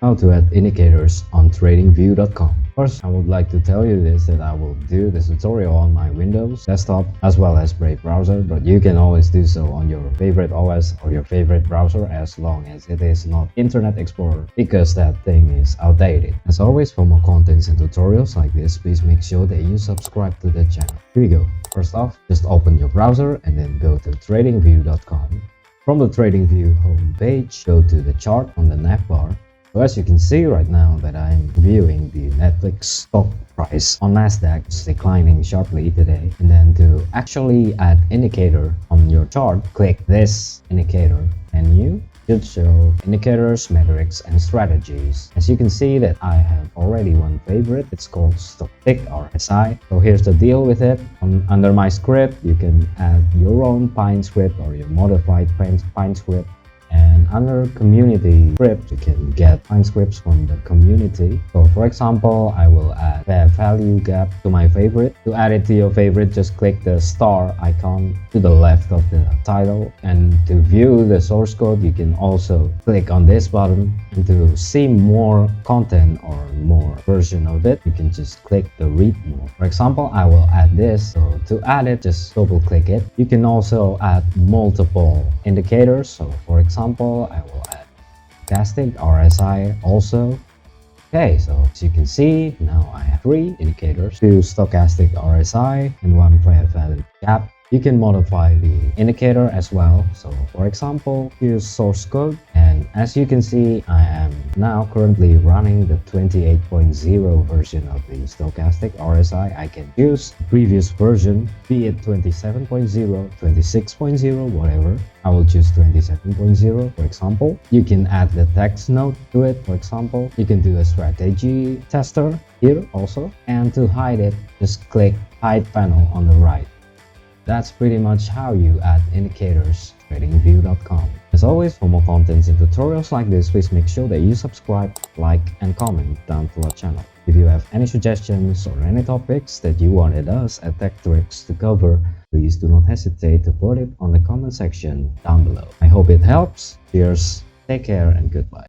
How to add indicators on TradingView.com. First, I would like to tell you this that I will do this tutorial on my Windows desktop as well as Brave browser, but you can always do so on your favorite OS or your favorite browser as long as it is not Internet Explorer, because that thing is outdated. As always, for more contents and tutorials like this, please make sure that you subscribe to the channel. Here we go. First off, just open your browser and then go to TradingView.com. From the TradingView homepage, go to the chart on the navbar. So as you can see right now that I'm viewing the Netflix stock price on Nasdaq, it's declining sharply today. And then to actually add indicator on your chart, click this indicator menu. Should show indicators, metrics, and strategies. As you can see that I have already one favorite. It's called Stochastic RSI. So here's the deal with it. Under my script, you can add your own Pine script or your modified Pine script. And under community script, you can get Pine scripts from the community. So for example, I will add fair value gap to my favorite. To add it to your favorite, just click the star icon to the left of the title. And to view the source code, you can also click on this button. And to see more content or more version of it, you can just click the read more. For example, I will add this. So to add it, just double click it. You can also add multiple indicators. So for example, I will add Stochastic RSI also. Okay, so as you can see, now I have 3 indicators, 2 Stochastic RSI and 1 fair value gap. You can modify the indicator as well. So for example, use source code, and as you can see, I am now currently running the 28.0 version of the Stochastic RSI. I can use the previous version, be it 27.0, 26.0, whatever. I will choose 27.0 for example. You can add the text note to it, for example. You can do a strategy tester here also. And to hide it, just click hide panel on the right. That's pretty much how you add indicators to TradingView.com. As always, for more contents and tutorials like this, please make sure that you subscribe, like, and comment down to our channel. If you have any suggestions or any topics that you wanted us at TechTricks to cover, please do not hesitate to put it on the comment section down below. I hope it helps. Cheers, take care, and goodbye.